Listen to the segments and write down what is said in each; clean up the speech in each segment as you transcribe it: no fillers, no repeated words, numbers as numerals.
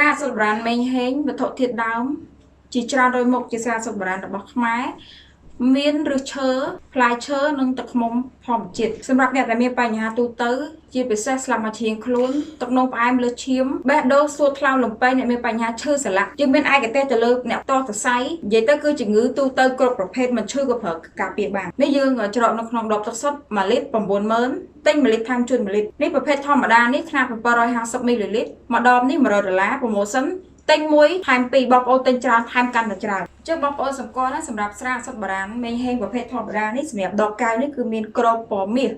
ស្រាសុបរានមេងហេងវត្ថុធាតុដើមជាច្រើនរយមុខជាស្រាសុបរានរបស់ខ្មែរមានឫសឈើផ្លែឈើនិងទឹកឃ្មុំធម្មជាតិសម្រាប់អ្នកដែលមានបញ្ហាទូទៅជាពិសេសស្លាប់មកជ្រៀងខ្លួនទឹកនោមផ្អែមលើឈាមបេះដូងសួតថ្លើមលំពេងអ្នកមានបញ្ហាឈឺសន្លាក់យើងមានឯកទេសទៅលើអ្នកតសរសៃនិយាយទៅគឺជំងឺទូទៅគ្រប់ប្រភេទមិនឈឺក៏ប្រើការពារបាននេះយើងច្រកនៅក្នុងដបទឹកសុទ្ធ1លីត្រ90000ទិញ1លីត្រថែមជូន1លីត្រនេះប្រភេទធម្មតានេះខ្នាត750មីលីលីត្រមួយដបនេះ$100ប្រូម៉ូសិនទិញមួយថែម2បងប្អូនទិញច្រើនថែមកាន់តែច្រើនចឹងបងប្អូនសម្គាល់ណាសម្រាប់ស្រាសុទ្ធបារាណមេងហេងប្រភេទធម្មតានេះសម្រាប់ដបកែវនេះគឺមានក្របពណ៌មាស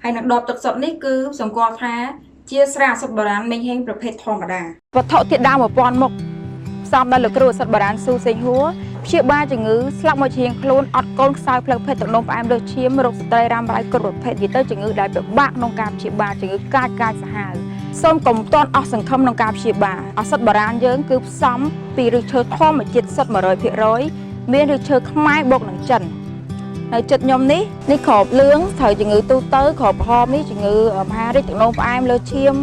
ហើយនឹងដបទឹកសុទ្ធនេះគឺសម្គាល់ថាជាស្រាសុទ្ធបារាណមេងហេងប្រភេទធម្មតាវត្ថុធាតុដើម1000មុខផ្សំដោយលោកគ្រូសុទ្ធបារាណស៊ូសេងហួរព្យាបាលជំងឺស្លាប់មកជ្រៀងខ្លួនអត់កូនខ្សោយផ្លូវភេទទឹកនោមផ្អែមលើឈាមរោគស្ត្រីរ៉ាំរ៉ៃគ្រប់ប្រភេទនិយាយទៅជំងឺដែលពិបាកក្នុងការព្យាបាលជំងឺកាចសាហាវសូមកុំទាន់អស់សង្ឃឹមក្នុងការព្យាបាលឱសថបុរាណយើងគឺផ្សំពីឫសឈើធម្មជាតិសុទ្ធ100%មានឫសឈើខ្មែរបូកនឹងចិននៅចិត្តខ្ញុំនេះក្របលឿងត្រូវជំងឺទូទៅក្របក្រហមនេះជំងឺមហារីកទឹកនោមផ្អែមលើឈាម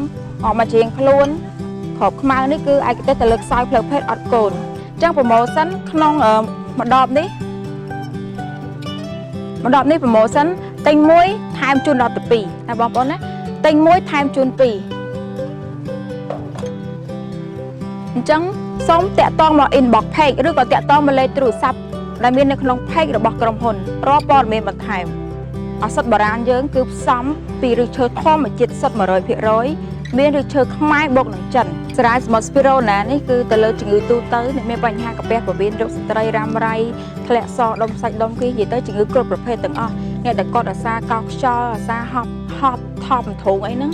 អស់មកជ្រៀងខ្លួនក្របខ្មៅនេះគឺឯកទេសទៅលើខ្សោយផ្លូវភេទអត់កូនអញ្ចឹងប្រូម៉ូសិនក្នុងមួយដបនេះប្រូម៉ូសិនទិញមួយថែមជូនដល់ទៅ2តែបងប្អូនណាទិញមួយថែមជូន2អញ្ចឹងសូមតាក់ទងមក inbox page ឬក៏តាក់ទងមកលេខទូរស័ព្ទដែលមាននៅក្នុង page របស់ក្រុមហ៊ុនរាល់ព័ត៌មានបន្ថែមឱសថបុរាណយើងគឺផ្សំពីឫសឈើធម្មជាតិសុទ្ធ100%មានឫសឈើខ្មែរបូកនឹងចិនសារ៉ាយសមុទ្រស្ពីរូណានេះគឺទៅលើជំងឺទូទៅអ្នកមានបញ្ហាកាពះពោះវៀនរោគស្ត្រីរ៉ាំរ៉ៃធ្លាក់សដុំសាច់ដុំគីនិយាយទៅជំងឺគ្រប់ប្រភេទទាំងអស់អ្នកដែលគាត់អាសាកោសខ្យល់អាសាហប់ថប់ធងអីហ្នឹង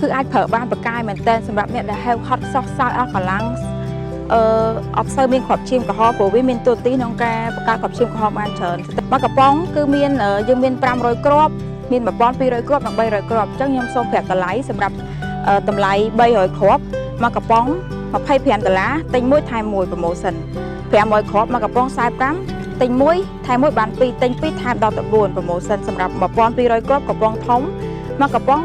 គឺអាចប្រើបានប្រកាយមែនតើសម្រាប់អ្នកដែលហេវខត់សោះសោយអស់កម្លាំងអត់សូវមានគ្រាប់ឈាមក្រហមព្រោះវាមានទូទីក្នុងការបង្កើតគ្រាប់ឈាមក្រហមបានច្រើនមកកំប៉ុងគឺមានយើងមាន500គ្រាប់មាន1200គ្រាប់និង300គ្រាប់អញ្ចឹងខ្ញុំសូមប្រាប់តម្លៃសម្រាប់តម្លៃ300គ្រាប់មកកំប៉ុង$25ទិញមួយថែមមួយប្រូម៉ូសិន500គ្រាប់មកកំប៉ុង45ទិញមួយថែមមួយបាន2ទិញ2ថែមដល់ទៅ4ប្រូម៉ូសិនសម្រាប់1200គ្រាប់កំប៉ុងធំមកកំប៉ុង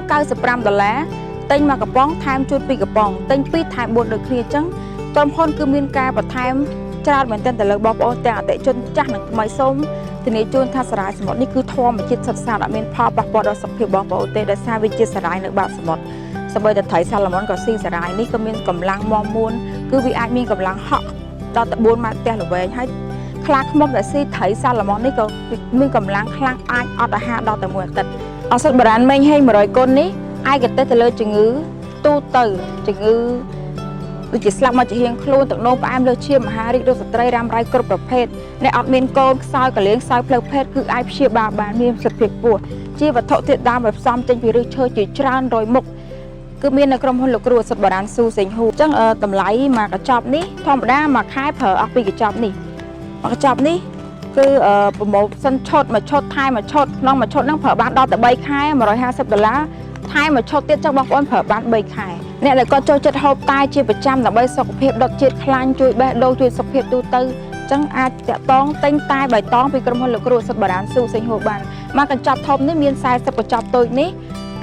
$95ទិញមកកំប៉ុងថែមជូន2កំប៉ុងទិញ2ថែម4ដូចគ្នាអញ្ចឹងក្រុមហ៊ុនគឺមានការបន្ថែមច្រើនមែនទែនទៅលើបងប្អូនទាំងអតិថិជនចាស់និងថ្មីសូមធានាជូនថាសារ៉ាយសមុទ្រនេះគឺធម្មជាតិសុទ្ធសាធអត់មានផលប៉ះពាល់ដល់សុខភាពបងប្អូនទេដោយសារវាជាសារ៉ាយនៅបាតសមុទ្រសូម្បីតែត្រីសាឡម៉ុនក៏ស៊ីសារ៉ាយនេះក៏មានកម្លាំងមាំមួនគឺវាអាចមានកម្លាំងហក់ដល់ទៅ4ម៉ែត្រផ្ទះល្វែងហើយខ្លាឃ្មុំដែលស៊ីត្រីសាឡម៉ុននេះក៏មានកម្លាំងខ្លាំងអាចអត់អាហារដល់ទៅមួយអាទិត្យឱសថបុរាណមេងហេង100គុណនេះឯកទេសទៅលើជំងឺទូទៅជំងឺដូចជាស្លាប់មកជ្រៀងខ្លួនទឹកនោមផ្អែមលើឈាមមហារីករោគស្ត្រីរ៉ាំរ៉ៃគ្រប់ប្រភេទអ្នកអត់មានកូនខ្សោយកលៀងខ្សោយផ្លូវភេទគឺអាចព្យាបាលបានមានប្រសិទ្ធភាពខ្ពស់ជាវត្ថុធាតុដើមដែលផ្សំចេញពីឫសឈើជាច្រើនរយមុខគឺមាននៅក្រុមហ៊ុនលោកគ្រូឱសថបុរាណស៊ូសេងហួរអញ្ចឹងតម្លៃមកកញ្ចប់នេះធម្មតាមួយខែប្រើអស់ពីកញ្ចប់នេះមកកញ្ចប់នេះគឺប្រម៉ូសិនឈុតមួយឈុតថែមមួយឈុតក្នុងមួយឈុតហ្នឹងប្រើបានដល់ទៅ3ខែ$150ថែមមួយឈុតទៀតចឹងបងប្អូនប្រើបាន3ខែអ្នកដែលគាត់ចូលចិត្តហូបតែជាប្រចាំដើម្បីសុខភាពដុតជាតិខ្លាញ់ជួយបេះដូងជួយសុខភាពទូទៅចឹងអាចតាក់ទងទិញតែបៃតងពីក្រុមហ៊ុនលោកគ្រូឱសថបុរាណស៊ូសេងហួរបានមកកញ្ចប់ធំនេះមាន40កញ្ចប់តូចនេះ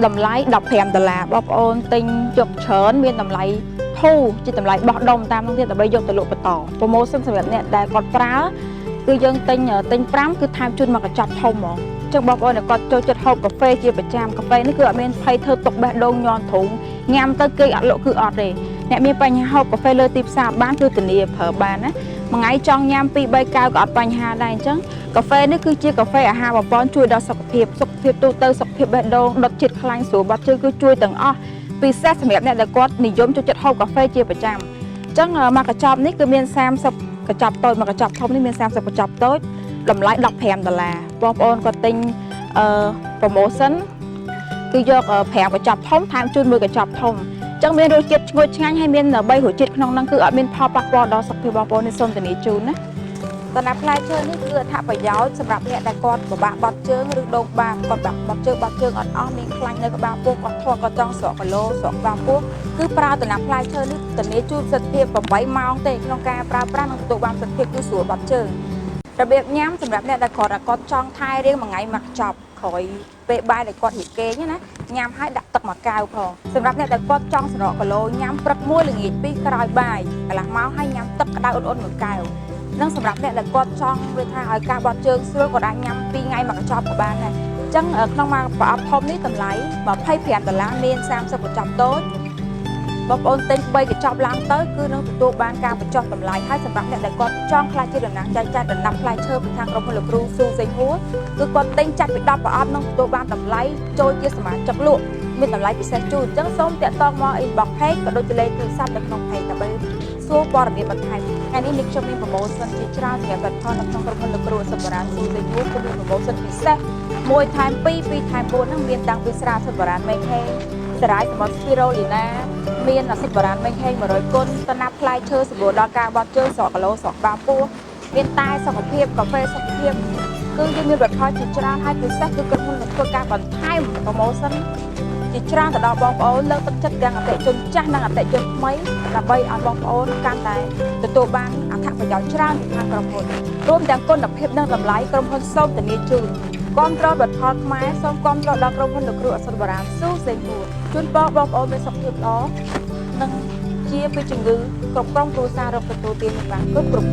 តម្លៃ$15បងប្អូនទិញយកច្រើនមានតម្លៃធូរជាតម្លៃបោះដុំតាមនោះទៀតដើម្បីយកទៅលក់បន្តប្រូម៉ូសិនសម្រាប់អ្នកដែលគាត់ប្រើគឺយើងទិញ5គឺថែមជូនមកកញ្ចប់ធំហ្មងចឹងបងប្អូនគាត់ចូលចិត្តហូបកាហ្វេជាប្រចាំកាហ្វេនេះគឺអត់មានភ័យធ្វើទុកបេះដូងញ័រធុងញ៉ាំទៅគេអត់លក់គឺអត់ទេអ្នកមានបញ្ហាហូបកាហ្វេលើទីផ្សារបានគឺធានាប្រើបានណាមួយថ្ងៃចង់ញ៉ាំ2-3កែវក៏អត់បញ្ហាដែរអញ្ចឹងកាហ្វេនេះគឺជាកាហ្វេអាហារបំពន់ជួយដល់សុខភាពទូទៅសុខភាពបេះដូងដុតជាតិខ្លាញ់ស្រួលបាត់ជើងគឺជួយទាំងអស់ពិសេសសម្រាប់អ្នកដែលគាត់និយមចូលចិត្តហូបកាហ្វេជាប្រចាំអញ្ចឹងមកកញ្ចប់នេះគឺមាន30កញ្ចប់តូចមកកញ្ចប់ធំនេះមាន30កញ្ចប់តូចតម្លៃ$15បងប្អូនគាត់ទិញប្រូម៉ូសិនគឺយក5កញ្ចប់ធំថែមជូន1កញ្ចប់ធំអញ្ចឹងមានរសជាតិឈ្ងុយឆ្ងាញ់ហើយមាន3រសជាតិក្នុងហ្នឹងគឺអត់មានផលប៉ះពាល់ដល់សុខភាពបងប្អូននេះសូមធានាជូនណាដំណាប់ផ្លែឈើនេះគឺអត្ថប្រយោជន៍សម្រាប់អ្នកដែលគាត់ពិបាកបត់ជើងឬដងបាបគាត់បត់ជើងអត់អស់មានខ្លាញ់នៅក្បាលពោះគាត់ធាត់គាត់ចង់ស្រកគីឡូស្រកក្បាលពោះគឺប្រើដំណាប់ផ្លែឈើនេះធានាជូនប្រសិទ្ធភាព8ម៉ោងទេក្នុងការប្រើប្រាស់និងទទួលបានប្រសិទ្ធភាពគឺស្រួលបត់ជើងរបៀបញ៉ាំសម្រាប់អ្នកដែលគាត់ចង់ថែរៀងមួយថ្ងៃមកចប់ក្រោយពេលបាយដែលគាត់រៀបគេងណា ញ៉ាំឲ្យដាក់ទឹកមួយកែវផងសម្រាប់អ្នកដែលគាត់ចង់សម្រក់គីឡូញ៉ាំព្រឹកមួយល្ងាចពីរក្រោយបាយកន្លះម៉ោងឲ្យញ៉ាំទឹកក្តៅអ៊ុនៗមួយកែវនិងសម្រាប់អ្នកដែលគាត់ចង់វាថាឲ្យការបត់ជើងស្រួលក៏អាចញ៉ាំ2ថ្ងៃមួយកញ្ចប់ក៏បានដែរអញ្ចឹងក្នុងមួយប្រអប់ធំនេះតម្លៃ$25មាន30កញ្ចប់តូចបងប្អូនទិញ3កញ្ចប់ឡើងទៅគឺនឹងទទួលបានការបញ្ចុះតម្លៃហើយសម្រាប់អ្នកដែលគាត់ចង់ខ្លាចជាតំណាងចែកចាយដំណាប់ផ្លែឈើពីខាងក្រុមហ៊ុនលោកគ្រូស៊ូសេងហួរគឺគាត់ទិញចាច់ពី10ប្រអប់នឹងទទួលបានតម្លៃចូលជាសមាជិកលក់មានតម្លៃពិសេសជូនអញ្ចឹងសូមតាក់ទងមក inbox page ក៏ដូចជាលេខទូរស័ព្ទនៅក្នុង page ដើម្បីសួរព័ត៌មានបន្ថែមថ្ងៃនេះខ្ញុំមាន promotion ជាច្រើនសម្រាប់ផលិតផលនៅក្នុងក្រុមហ៊ុនលោកគ្រូសុបរានស៊ូសេងហួរគឺមាន promotion ពិសេស1ថែម2 2ថែម4ហ្នឹងមានតាំងពីស្រាសុបរានមេខេសារាយសមុទ្រ Spirulina មានសុបរានមេខេ100គុណតំណាប់ផ្លែឈើសម្បូរដល់ការបត់ជើងស្រកគីឡូស្រកបាពោះមានតែសុខភាពកាហ្វេសុខភាពគឺយើងមានផលិតផលជាច្រើនហើយពិសេសគឺក្រុមហ៊ុននឹងធ្វើការបន្ថែម promotion ជាច្រើនទៅដល់បងប្អូនលើកទឹកចិត្តទាំងអតិជនចាស់និងអតិជនថ្មីដើម្បីឲ្យបងប្អូនកាន់តែទទួលបានអត្ថប្រយោជន៍ច្រើនពីខាងក្រុមហ៊ុនរួមទាំងគុណភាពនិងតម្លៃក្រុមហ៊ុនសូមធានាជូនគាំទ្រផលិតផលខ្មែរសូមគាំទ្រដល់ក្រុមហ៊ុនលោកគ្រូអសុបរានស៊ូសេងហួរជូនពរបងប្អូនមានសុខភាពល្អនិងជាពីជំងឺគ្រប់គ្រងគ្រួសាររកទទួលទានបានគ្រប់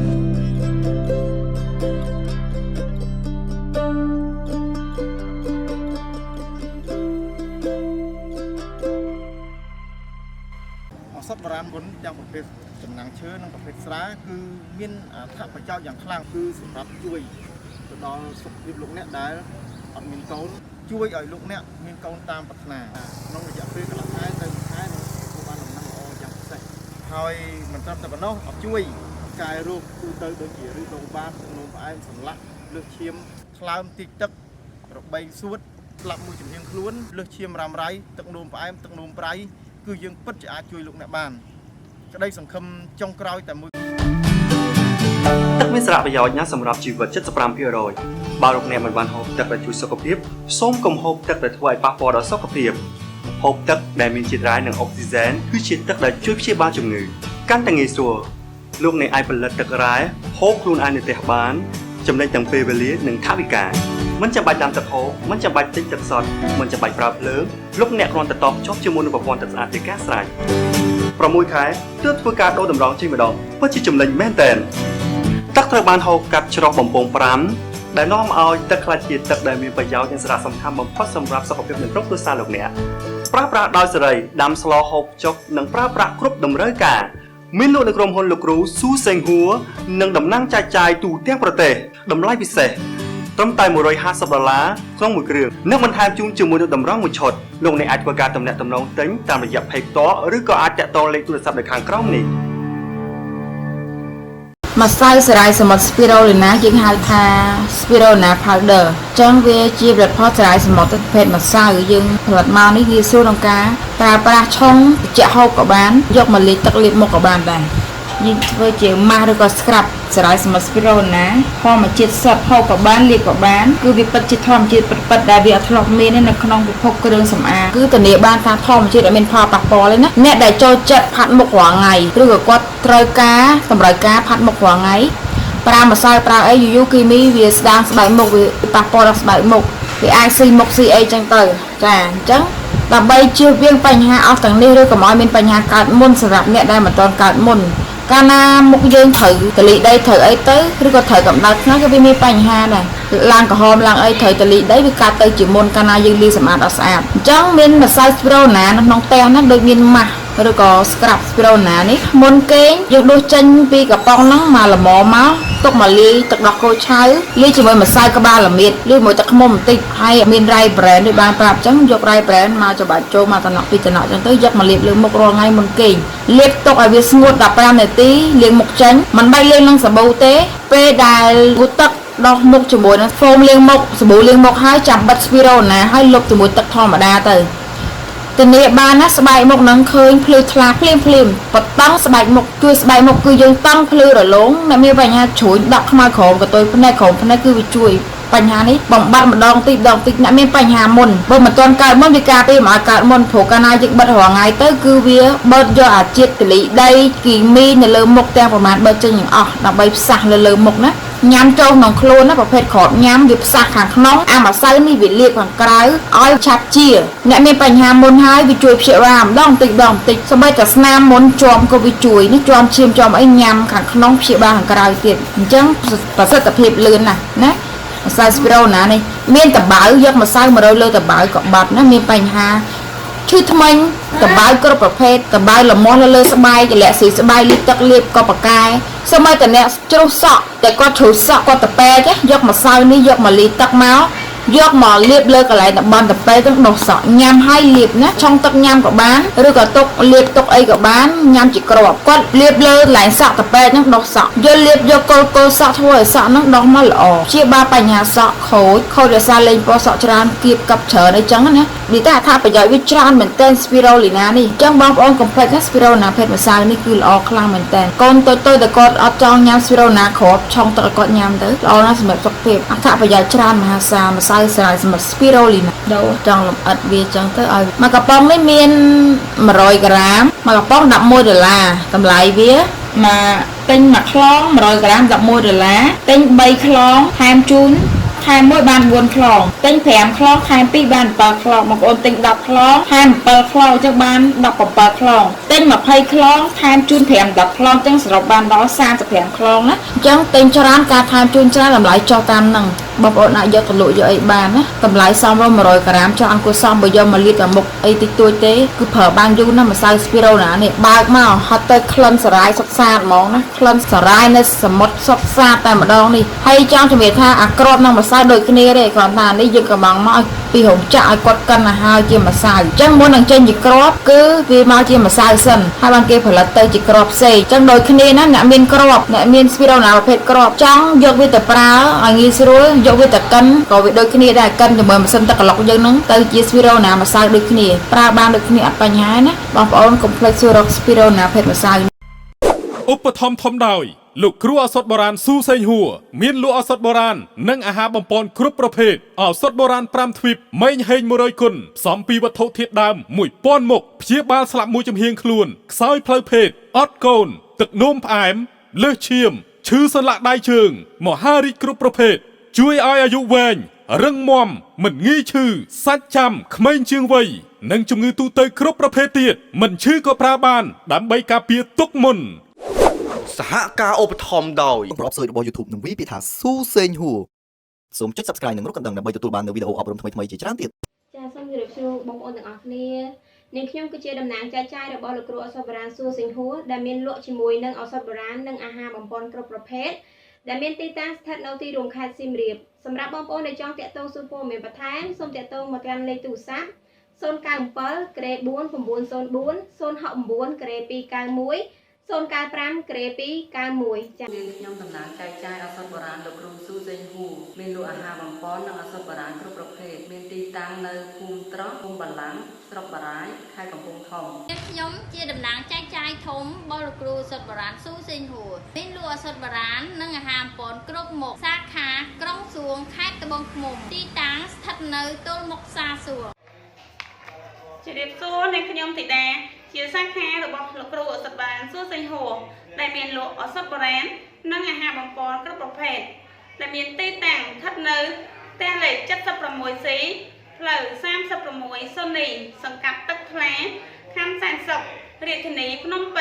សុទ្ធបរានមុនទាំងប្រភេទចំណាំងឈើនិងប្រភេទស្រាគឺមានអត្ថប្រយោជន៍យ៉ាងខ្លាំងគឺសម្រាប់ជួយទៅដល់សុខភាពលោកអ្នកដែលអត់មានកូនជួយឲ្យលោកអ្នកមានកូនតាមប្រាថ្នាក្នុងរយៈពេលកន្លះខែទៅ1ខែនឹងទទួលបានដំណឹងល្អយ៉ាងពិសេសហើយមិនត្រឹមតែប៉ុណ្ណោះអត់ជួយកែរោគទូទៅដូចជាឬដងបាតនោមផ្អែមសន្លាក់លើសឈាមថ្លើមទីទឹករបេងសួតស្លាប់មួយចំហៀងខ្លួនលើសឈាមរ៉ាំរ៉ៃទឹកនោមផ្អែមទឹកនោមប្រៃគឺយើងពិតជាអាចជួយលោកអ្នកបានក្តីសង្ឃឹមចុងក្រោយតែមួយទឹកមានសារៈប្រយោជន៍ណាស់សម្រាប់ជីវិត 75% បើលោកអ្នកមិនបានហូបទឹកដែលជួយសុខភាពសូមកុំហូបទឹកដែលធ្វើឲ្យប៉ះពាល់ដល់សុខភាពហូបទឹកដែលមានជាតិរ៉ែនិងអុកស៊ីហ្សែនគឺជាទឹកដែលជួយព្យាបាលជំងឺកាន់តែងាយស្រួលលោកអ្នកអាចផលិតទឹករ៉ែហូបខ្លួនឯងនៅផ្ទះបានចំណេញទាំងពេលវេលានិងថវិកាមិនចាំបាច់ដាំទឹកហូបមិនចាំបាច់ទិញទឹកសុទ្ធមិនចាំបាច់ប្រើភ្លើងលោកអ្នកគ្រាន់តែតបជាប់ជាមួយនឹងប្រព័ន្ធទឹកស្អាតជាការស្រេច6ខែទើបធ្វើការដូរតម្រង់ចេញម្ដងពិតជាចំណេញមែនទែនទឹកត្រូវបានហូបកាត់ច្រោះបំពង់5ដែលនាំឲ្យទឹកក្លាយជាទឹកដែលមានប្រយោជន៍និងសារៈសំខាន់បំផុតសម្រាប់សុខភាពនៃគ្រប់គ្រួសារលោកអ្នកប្រើប្រាស់ដោយសេរីដាំស្លហូបចុកនិងប្រើប្រាស់គ្រប់តម្រូវការមានលក់នៅក្រុមហ៊ុនលោកគ្រូស៊ូសេងហួរនិងតំណាងចែកចាយទូទាំងប្រទេសតម្លៃពិសេសត្រឹមតែ$150ក្នុងមួយគ្រឿងនិងបន្ថែមជូនជាមួយនឹងតម្រង់មួយឈុតលោកអ្នកអាចធ្វើការទំនាក់ទំនងទិញតាមរយៈ Page ផ្ទាល់ឬក៏អាចតាក់ទងលេខទូរស័ព្ទនៅខាងក្រោមនេះម្សៅសារាយសមុទ្រ Spirulina យើងហៅថា Spirulina powder ចឹងវាជាផលិតផលសារាយសមុទ្រប្រភេទម្សៅយើងផលិតមកនេះងាយស្រួលក្នុងការប្រើប្រាស់ឆុងត្រជាក់ហូបក៏បានយកមកលាយទឹកលាបមុខក៏បានដែរយើងធ្វើជាម៉ាស់ឬក៏ scrub សារាយសមុទ្រ Spirulina ធម្មជាតិសុទ្ធហូបក៏បានលាបក៏បានគឺវាពិតជាធម្មជាតិពិតដែលវាអត់ធ្លាប់មាននៅក្នុងពិភពគ្រឿងសម្អាងគឺធានាបានថាធម្មជាតិអត់មានផលប៉ះពាល់ទេណាអ្នកដែលចូលចិត្តផាត់មុខរាល់ថ្ងៃឬក៏គាត់ត្រូវការតម្រូវការផាត់មុខរាល់ថ្ងៃប្រើម្សៅប្រើអីយូរគីមីវាស្ដាងស្បែកមុខវាប៉ះពាល់ដល់ស្បែកមុខវាអាចស៊ីមុខស៊ីអីចឹងទៅចាអញ្ចឹងដើម្បីជៀសវាងបញ្ហាអស់ទាំងនេះឬកុំឲ្យមានបញ្ហាកើតមុនសម្រាប់អ្នកដែលមិនទាន់កើតមុនកាលណាមុខយើងត្រូវតលីដីត្រូវអីទៅឬក៏ត្រូវកម្ដៅថ្ងៃក៏វាមានបញ្ហាដែរឡើងក្រហមឡើងអីត្រូវតលីដីវាកាត់ទៅជាមុនកាលណាយើងលាងសម្អាតអត់ស្អាតអញ្ចឹងមានម្សៅ Spirulina នៅក្នុងផ្ទះហ្នឹងដូចមានម៉ាស់ឬក៏ scrub Spirulina នេះមុនគេយើងដួសចេញពីកំប៉ុងហ្នឹងមកល្មមមកទុកមកលាយទឹកដោះគោឆៅលាយជាមួយម្សៅក្បាលល្មៀតលាយមួយទឹកឃ្មុំបន្តិចហើយមាន Rai brand ដូចបានប្រាប់អញ្ចឹងយក Rai brand មកច្របាច់ចូលមកតំណក់ពីតំណក់អញ្ចឹងទៅយកមកលាបលើមុខរាល់ថ្ងៃមុនគេលាបទុកឲ្យវាស្ងួត15នាទីលាងមុខចេញមិនបាច់លាងនឹងសាប៊ូទេពេលដែលងូតទឹកដោះមុខជាមួយនឹងហ្វូមលាងមុខសាប៊ូលាងមុខហើយចាំបិទ Spirulina ហើយលុបជាមួយទឹកធម្មតាទៅធានាបានណាស្បែកមុខនឹងឃើញភ្លឺថ្លាភ្លាមបតង់ស្បែកមុខជួយស្បែកមុខគឺយើងតង់ភ្លឺរលោងអ្នកមានបញ្ហាជ្រួញដក់ខ្មៅក្រហមកតុយភ្នែកក្រហមភ្នែកគឺវាជួយបញ្ហានេះបំបត្តិម្ដងតិចអ្នកមានបញ្ហាមុនបើមិនទាន់កើតមុនវាការពារមិនឲ្យកើតមុនព្រោះកាលណាយើងបិទរាល់ថ្ងៃទៅគឺវាបឺតយកអាជាតិតលីដីគីមីនៅលើមុខទាំងប្រមាណបឺតចេញទាំងអស់ដើម្បីផ្សះលើមុខណា ញ៉ាំចូលក្នុងខ្លួនណាប្រភេទក្របញ៉ាំវាផ្សះខាងក្នុងអាម្សៅនេះវាលាបខាងក្រៅឲ្យឆាប់ជាអ្នកមានបញ្ហាមុនហើយវាជួយព្យាបាលម្ដងបន្តិចសូម្បីតែស្នាមមុនជាប់ក៏វាជួយនេះជាប់ឈាមជាប់អីញ៉ាំខាងក្នុងព្យាបាលខាងក្រៅទៀតអញ្ចឹងប្រសិទ្ធភាពលឿនណាស់ណាម្សៅស្ពីរូណានេះមានតបៅយកម្សៅ100លើតបៅក៏បាត់ណាមានបញ្ហាឈឺថ្មិញតបៅគ្រប់ប្រភេទតបៅលមាស់លើស្បែកចលាក់ស៊ីស្បែកលាបទឹកលាបក៏បកែសូម្បីតែអ្នកជ្រុះសក់តែគាត់ជ្រុះសក់គាត់ទៅពេទ្យយកម្សៅនេះយកមកលាបទឹកមកយកមកលាបលើកន្លែងតំបន់តពេទាំងដុសសក់ញ៉ាំហើយលាបណាឆុងទឹកញ៉ាំក៏បានឬក៏ទុកលាបទុកអីក៏បានញ៉ាំជាគ្រាប់គាត់លាបលើកន្លែងសក់តពេហ្នឹងដុសសក់យកលាបយកគល់សក់ធ្វើឲ្យសក់ហ្នឹងដុសមកល្អព្យាបាលបញ្ហាសក់ខូចរសារលេងពណ៌សក់ច្រើនគៀបកັບច្រើនអីចឹងណានិយាយថាប្រយោជន៍វាច្រើនមែនតើស្ពីរូលីណានេះអញ្ចឹងបងប្អូនកុំភ្លេចណាស្ពីរូណាភេទម្សៅនេះគឺល្អខ្លាំងមែនតើកូនតូចតែគាត់អត់ចង់ញ៉ាំស្ពីរូណាគ្រាប់ឆុងទឹកឲ្យគាត់ញ៉ាំទៅល្អណាស់សម្រាប់សុខភាពអត្ថប្រយោជន៍ច្រើនមហាសាលម្សៅស្រាលសម្រាប់ spirulina ដូរចង់លម្អិតវាចឹងទៅឲ្យមួយកំប៉ុងនេះមាន100ក្រាមមួយកំប៉ុង$11តម្លៃវាមកទិញមួយខ្លង100ក្រាម$11ទិញ3ខ្លងថែមជូនថែម1បាន4ខ្លងទិញ5ខ្លងថែម2បាន7ខ្លងបងប្អូនទិញ10ខ្លងថែម7ខ្លងអញ្ចឹងបាន17ខ្លងទិញ20ខ្លងថែមជូន5 10ខ្លងអញ្ចឹងសរុបបានដល់35ខ្លងណាអញ្ចឹងទិញច្រើនការថែមជូនច្រើនតម្លៃចុះតាមហ្នឹងបងប្អូនអាចយកទៅលក់យកអីបានណាតម្លៃសមរម្យ100ក្រាមចង់អង្គុយសមបើយកមកលាបតែមុខអីតិចតួចទេគឺប្រើបានយូរណាស់ម្សៅស្ពីរូណានេះបើកមកហត់ទៅក្លិនសារាយសុទ្ធសាធហ្មងណាក្លិនសារាយនៅសមុទ្រសុទ្ធសាធតែម្ដងនេះហើយចង់ជំរាបថាអាក្របនឹងម្សៅដូចគ្នាទេគ្រាន់តែនេះយើងកំងមកពីរោងចក្រឲ្យគាត់កិនទៅហើយជាម្សៅអញ្ចឹងមុននឹងចេញជាក្របគឺវាមកជាម្សៅសិនហើយបានគេផលិតទៅជាក្របផ្សេងអញ្ចឹងដូចគ្នាណាអ្នកមានក្របអ្នកមានស្ពីរូណាប្រភេទក្របចង់យកវាទៅប្រើឲ្យងាយស្រួលយកវាទៅកិនក៏វាដូចគ្នាដែរកិនជាមួយម៉ាស៊ីនទឹកកន្លុកយើងហ្នឹងទៅជាស្ពីរូណាម្សៅដូចគ្នាប្រើបានដូចគ្នាអត់បញ្ហាណាបងប្អូនកុំភ្លេចសួររកស្ពីរូណាភេទម្សៅឧបត្ថម្ភធំដោយលោកគ្រូឱសថបុរាណស៊ូសេងហួរមានលក់ឱសថបុរាណនិងអាហារបំពន់គ្រប់ប្រភេទឱសថបុរាណ5ទ្វីបម៉េងហេង100គុណផ្សំពីវត្ថុធាតុដើម1000មុខព្យាបាលស្លាប់មួយចំហៀងខ្លួនខ្សោយផ្លូវភេទអត់កូនទឹកនោមផ្អែមលើសឈាមឈឺសន្លាក់ដៃជើងមហារីកគ្រប់ប្រភេទជួយឲ្យអាយុវែងរឹងមាំមិនងាយឈឺសាច់ចាំក្មេងជាងវ័យនិងជំងឺទូទៅគ្រប់ប្រភេទទៀតមិនឈឺក៏ប្រើបានដើម្បីការពារទុកមុនសហការឧបត្ថម្ភដោយប្រអប់សើចរបស់ YouTube នឹងវាពាក្យថាស៊ូសេងហួរសូមចុច Subscribe និងរកកណ្ដឹងដើម្បីទទួលបាននូវវីដេអូអប់រំថ្មីៗជាច្រើនទៀតចាសូមជម្រាបសួរបងប្អូនទាំងអស់គ្នានាងខ្ញុំគឺជាតំណាងចែកចាយរបស់លោកគ្រូឱសថបុរាណស៊ូសេងហួរដែលមានលក់ជាមួយនឹងឱសថបុរាណនិងអាហារបំពន់គ្រប់ប្រភេទដែលមានទីតាំងស្ថិតនៅទីរួមខេត្តសៀមរាបសម្រាប់បងប្អូនដែលចង់តាក់ទងសួរព័ត៌មានបន្ថែមសូមតាក់ទងមកកាន់លេខទូរស័ព្ទ097ក្រេ4904 069ក្រេ291 095ក្រេ291ចា៎ខ្ញុំតំណាងចែកចាយឱសថបុរាណលោកគ្រូស៊ូសេងហួរមានលក់អាហារបំពន់និងឱសថបុរាណគ្រប់ប្រភេទមានទីតាំងនៅភូមិត្រោះភូមិបាឡាំងស្រុកបារាយខេត្តកំពង់ធំខ្ញុំជាតំណាងចែកចាយធំរបស់លោកគ្រូឱសថបុរាណស៊ូសេងហួរមានលក់ឱសថបុរាណនិងអាហារបំពន់គ្រប់មុខសាខាក្រុងសួងខេត្តត្បូងឃ្មុំទីតាំងស្ថិតនៅទល់មុខផ្សារសួរជម្រាបសួរអ្នកខ្ញុំធីតាជាសាខារបស់លោកគ្រូឱសថបុរាណស៊ូសេងហួរដែលមានលក់ឱសថបុរាណនិងអាហារបំពន់គ្រប់ប្រភេទដែលមានទីតាំងស្ថិតនៅផ្ទះលេខ 76C ផ្លូវ 36 សូនីសង្កាត់ទឹកថ្លាខណ្ឌសែនសុខរាជធានីភ្នំពេញ